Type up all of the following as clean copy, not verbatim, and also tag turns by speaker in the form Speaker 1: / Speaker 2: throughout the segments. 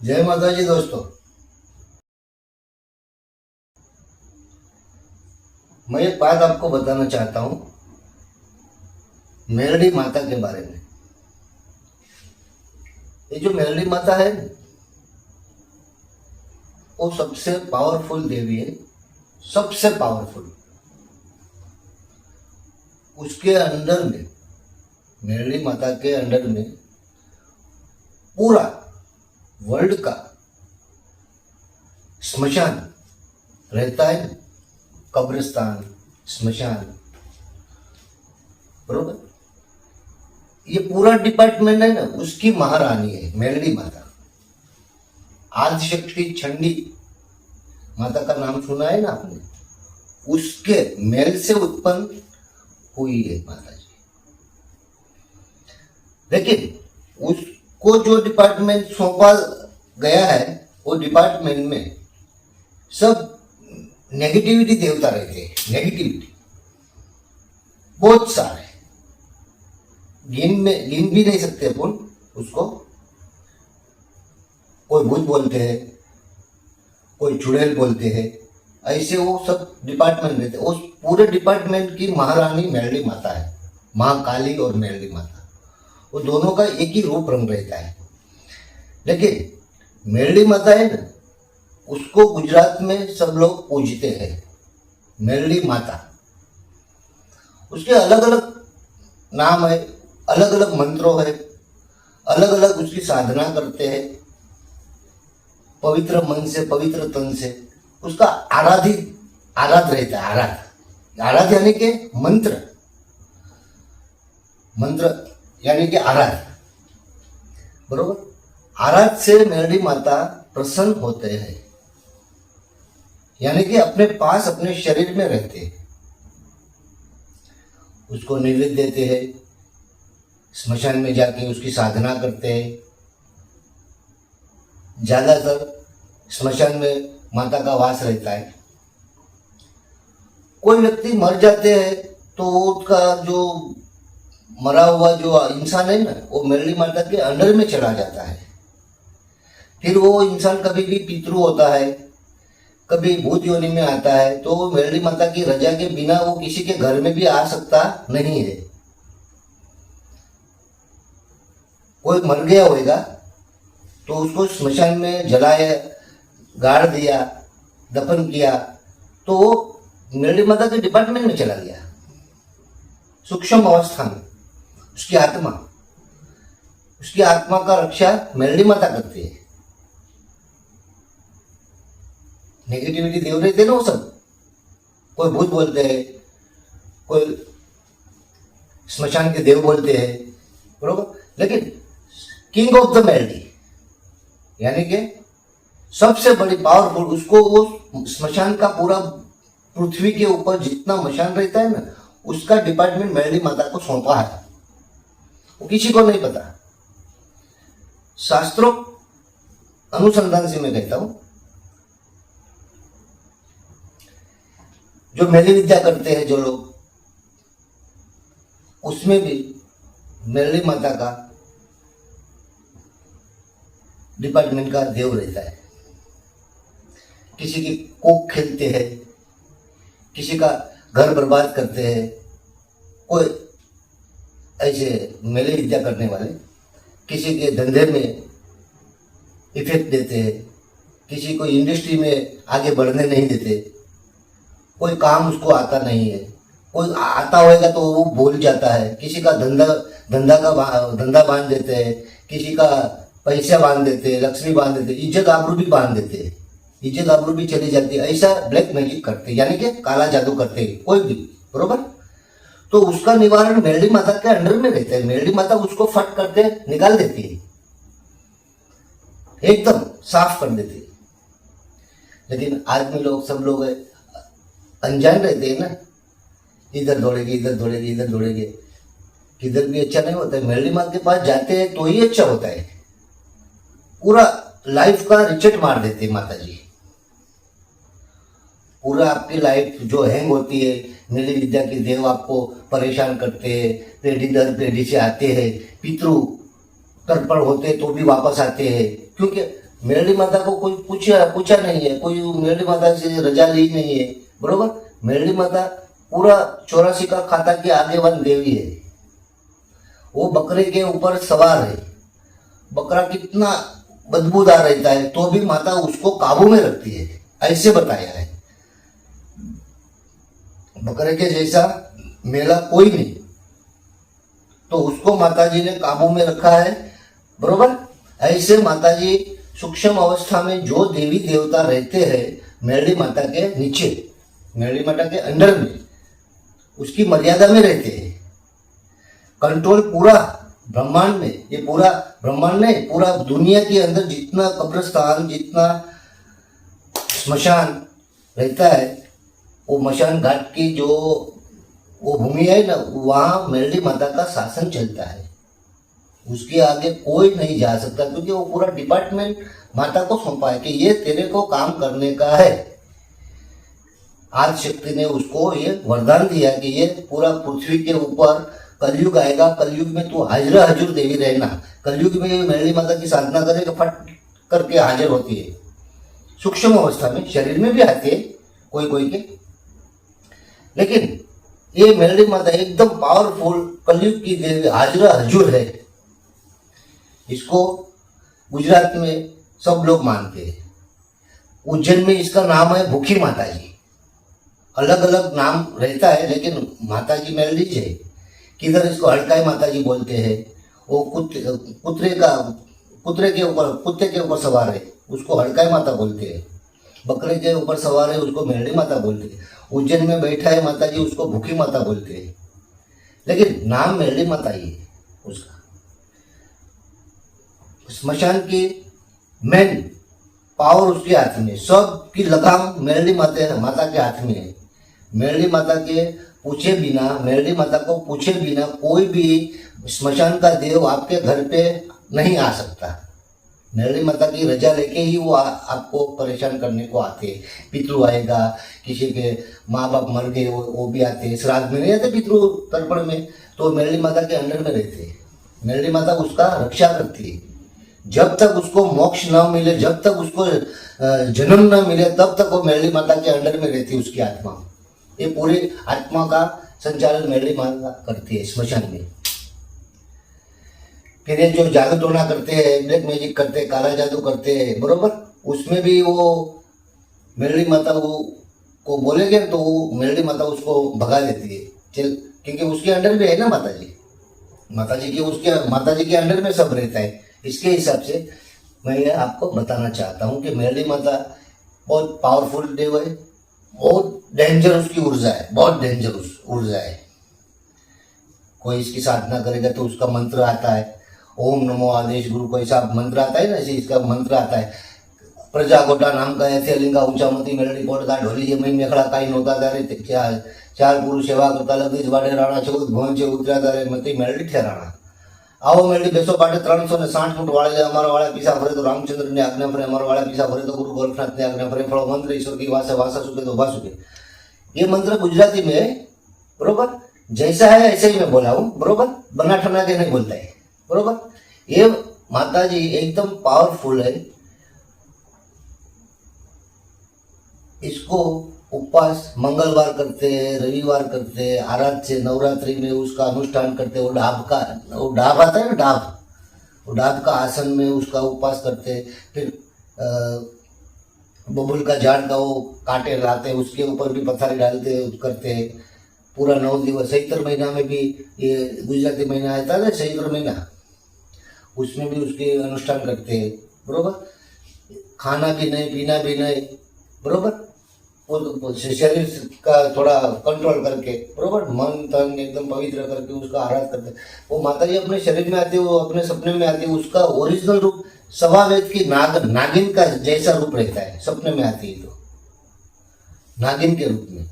Speaker 1: जय माता जी दोस्तों। मैं एक बात आपको बताना चाहता हूँ मेरड़ी माता के बारे में। ये जो मेरड़ी माता है वो सबसे पावरफुल देवी है, सबसे पावरफुल। उसके अंडर में, मेरड़ी माता के अंडर में पूरा वर्ल्ड का स्मशान रहता है, कब्रिस्तान, स्मशान, बरोबर। ये पूरा डिपार्टमेंट है ना, उसकी महारानी है मेरड़ी माता। आदिशक्ति चंडी माता का नाम सुना है ना आपने, उसके मेल से उत्पन्न हुई है माता जी। लेकिन उसको जो डिपार्टमेंट सौंपा गया है, वो डिपार्टमेंट में सब नेगेटिविटी देवता रहते हैं, नेगेटिविटी बहुत सारे, गिन भी नहीं सकते अपन उसको। कोई भूत बोलते हैं, कोई चुड़ैल बोलते हैं, ऐसे वो सब डिपार्टमेंट रहते हैं। उस पूरे डिपार्टमेंट की महारानी मेरड़ी माता है, महाकाली और मेरड़ी माता। वो दोनों का एक ही रूप रंग रहता है। लेकिन मेरड़ी माता है ना, उसको गुजरात में सब लोग पूजते हैं, मेरड़ी माता। उसके अलग अलग नाम है, अलग अलग मंत्रों है, अलग अलग उसकी साधना करते हैं, पवित्र मन से, पवित्र तन से उसका आराध रहता है। आराध यानी कि मंत्र, मंत्र यानी कि आराध, बरोबर। आराध से मेरड़ी माता प्रसन्न होते हैं, यानी कि अपने पास, अपने शरीर में रहते हैं। उसको नैवेद्य देते हैं, स्मशान में जाके उसकी साधना करते हैं। ज्यादातर स्मशान में माता का वास रहता है। कोई व्यक्ति मर जाते हैं तो उसका जो मरा हुआ जो इंसान है ना, वो मेरड़ी माता के अंडर में चला जाता है। फिर वो इंसान कभी भी पितृ होता है, कभी भूत योनि में आता है, तो वो मेरड़ी माता की रजा के बिना वो किसी के घर में भी आ सकता नहीं है। कोई मर गया होगा तो उसको स्मशान में जलाया, गाड़ दिया, दफन किया, तो वो मेरड़ी माता के डिपार्टमेंट में चला गया, सूक्ष्म अवस्था में। उसकी आत्मा का रक्षा मेरड़ी माता करती है। नेगेटिविटी देव रहते ना वो सब, कोई भूत बोलते हैं, कोई स्मशान के देव बोलते हैं, बरोबर। लेकिन किंग ऑफ द मेरड़ी यानी कि सबसे बड़ी पावरफुल, उसको वो स्मशान का पूरा पृथ्वी के ऊपर जितना मशान रहता है ना, उसका डिपार्टमेंट मेरड़ी माता को सौंपा है। वो किसी को नहीं पता। शास्त्रों अनुसंधान से मैं कहता हूं, जो मेली विद्या करते हैं जो लोग, उसमें भी मेरड़ी माता का डिपार्टमेंट का देव रहता है। किसी की कोख खेलते हैं, किसी का घर बर्बाद करते हैं, कोई ऐसे मेले विद्या करने वाले किसी के धंधे में इफेक्ट देते हैं, किसी को इंडस्ट्री में आगे बढ़ने नहीं देते, कोई काम उसको आता नहीं है, कोई आता होगा तो वो भूल जाता है, किसी का धंधा बांध देते हैं, किसी का पैसा बांध देते हैं, लक्ष्मी बांध देते हैं, इज्जत आबरू भी बांध देते हैं, इज्जत आबरू भी चली जाती है। ऐसा ब्लैक मैजिक करते हैं, यानी कि काला जादू करते हैं कोई भी, बरोबर। तो उसका निवारण मेरड़ी माता के अंडर में रहता है। मेरड़ी माता उसको फट करते निकाल देती है, एकदम साफ कर देती है। लेकिन आदमी लोग, सब लोग अनजान रहते हैं ना, इधर दौड़ेगी, इधर दौड़ेगी, इधर दौड़ेगी, किधर भी अच्छा नहीं होता है। मेरड़ी माता के पास जाते हैं तो ही अच्छा होता है। पूरा लाइफ का रिचेट मार देते हैं माता जी। पूरा आपकी लाइफ जो हैंग होती है, मेरी विद्या के देव आपको परेशान करते हैं, पीढ़ी दर पीढ़ी से आते हैं, पितृ तर्पण होते तो भी वापस आते हैं, क्योंकि मेरड़ी माता को कोई पूछा नहीं है, कोई मेरड़ी माता से रजा ली नहीं है, बरोबर। मेरड़ी माता पूरा 84 का खाता की आगेवान देवी है। वो बकरे के ऊपर सवार है। बकरा कितना बदबूदार रहता है तो भी माता उसको काबू में रखती है, ऐसे बताया है। बकरे के जैसा मेला कोई नहीं, तो उसको माताजी ने काबू में रखा है, बरोबर। ऐसे माताजी सूक्ष्म अवस्था में जो देवी देवता रहते हैं मेरड़ी माता के नीचे, मेरड़ी माता के अंडर में, उसकी मर्यादा में रहते हैं। कंट्रोल पूरा ब्रह्मांड में, ये पूरा ब्रह्मांड नहीं, पूरा दुनिया के अंदर जितना कब्रिस्तान, जितना स्मशान रहता है, वो मशान घाट की जो वो भूमि है ना, वहाँ मेरड़ी माता का शासन चलता है। उसके आगे कोई नहीं जा सकता, क्योंकि वो पूरा डिपार्टमेंट माता को सौंपा है कि ये तेरे को काम करने का है। आदि शक्ति ने उसको ये वरदान दिया कि ये पूरा पृथ्वी के ऊपर कलयुग आएगा, कलयुग में तू हाजिर हजूर देवी रहना। कलयुग में मेरड़ी माता की साधना करे तो फट करके हाजिर होती है। सूक्ष्म अवस्था में शरीर में भी आते हैं कोई कोई के, लेकिन ये मेरड़ी माता एकदम पावरफुल कलयुग की देवी हाजिर हजूर है। इसको गुजरात में सब लोग मानते हैं। उज्जैन में इसका नाम है भूखी माता जी। अलग अलग नाम रहता है, लेकिन माता जी मेरड़ी है। किधर इसको हड़काई माता जी बोलते हैं। वो कुत्ते के ऊपर सवार है, उसको हड़काई माता बोलते हैं। बकरे के ऊपर सवार है, उसको मेरड़ी माता बोलते हैं। उज्जैन में बैठा है माता जी, उसको भूखी माता बोलते हैं, लेकिन नाम मेरड़ी माता ही है उसका। स्मशान की मेन पावर उसके हाथ में, सब की लगाम मेरड़ी माता के हाथ में है। मेरड़ी माता के पूछे बिना, मेरड़ी माता को पूछे बिना कोई भी स्मशान का देव आपके घर पे नहीं आ सकता। मेरड़ी माता की रजा लेके ही वो आपको परेशान करने को आते हैं। पितृ आएगा, किसी के माँ बाप मर गए वो भी आते हैं। श्राद्ध में नहीं आते पितृ तर्पण में, तो मेरड़ी माता के अंडर में रहते हैं। मेरड़ी माता उसका रक्षा करती है। जब तक उसको मोक्ष न मिले, जब तक उसको जन्म न मिले, तब तक वो मेरड़ी माता के अंडर में रहती है उसकी आत्मा। ये पूरी आत्मा का संचालन मेरड़ी माता करती है स्मशान में। फिर ये जो जादू टोना करते हैं, ब्लैक मैजिक करते हैं, काला जादू करते हैं, बरोबर, उसमें भी वो मेरड़ी माता को बोलेंगे तो वो मेरड़ी माता उसको भगा देती है। चल, क्योंकि उसके अंडर में है ना माता जी के अंडर में सब रहता है। इसके हिसाब से मैं ये आपको बताना चाहता हूँ कि मेरड़ी माता बहुत पावरफुल देव है, बहुत डेंजरस की ऊर्जा है, बहुत डेंजरस ऊर्जा है। कोई इसकी साधना करेगा तो उसका मंत्र आता है, ओम नमो आदेश गुरु को ऐसा मंत्र आता है ना, ऐसे इसका मंत्र आता है। प्रजा गोटा नाम का ऐसे लिंगा ऊंचा मती मेरड़ी पोटदा ढोली ये मई मेखड़ा काई नोता तारे चार पुरुष सेवा करता लगीज वाडे राणा चौथ भवन से उतरा तारे मती मेरड़ी ठहराना। आओ मेरड़ी बेसो पाटे 360 फूट वाले अमर वाला पीछा फरे तो रामचंद्र ने आज्ञा फरे, अमर वाला पीछा फरे तो गुरु गोरखनाथ ने आज्ञा फरे, फलो मंत्र ईश्वर की वासा वासा सुखे तो भा सुखे। ये मंत्र गुजराती में है, बरोबर, जैसा है ऐसे ही मैं बोला हूँ, बरोबर, बना ठना के नहीं बोलता है, बरोबर। ये माता जी एकदम पावरफुल है। इसको उपवास मंगलवार करते हैं, रविवार करते हैं, आराध से नवरात्रि में उसका अनुष्ठान करते हैं। वो डाब आता है ना, वो डाब का आसन में उसका उपवास करते हैं। फिर बबुल का झाड़ का वो कांटे लाते हैं, उसके ऊपर भी पथारी डालते करते हैं। पूरा 9 दिवस, चैत्र महीना में भी, ये गुजराती महीना आता है ना चैत्र महीना, उसमें भी उसके अनुष्ठान करते हैं, बरोबर। खाना भी नहीं, पीना भी नहीं, बरोबर। शरीर का थोड़ा कंट्रोल करके, बरोबर, मन तन एकदम पवित्र करके उसका आराध करते। वो माता जी अपने शरीर में आती है, वो अपने सपने में आती है। उसका ओरिजिनल रूप सवा वेद की नागिन का जैसा रूप रहता है। सपने में आती है तो नागिन के रूप में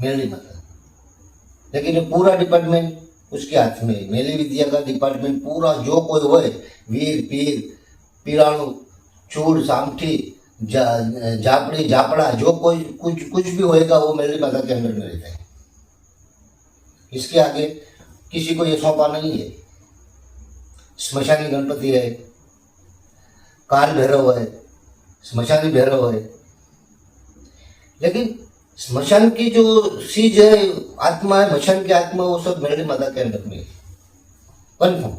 Speaker 1: मेरड़ी माता। लेकिन ये पूरा डिपार्टमेंट उसके हाथ में है। मेली विद्या का डिपार्टमेंट पूरा, जो कोई होए, वीर पीर पीराणु चूड़ सामठी झापड़ी झापड़ा, जो कोई कुछ भी होएगा वो मेरड़ी माता के अंदर में रहता है। इसके आगे किसी को ये सौंपा नहीं है। स्मशानी गणपति है, काल भैरव है, स्मशानी भैरव है, लेकिन स्मशान की जो चीज है, आत्मा है, मशान की आत्मा, वो सब मेरे माता के अंदर में है, कन्फर्म।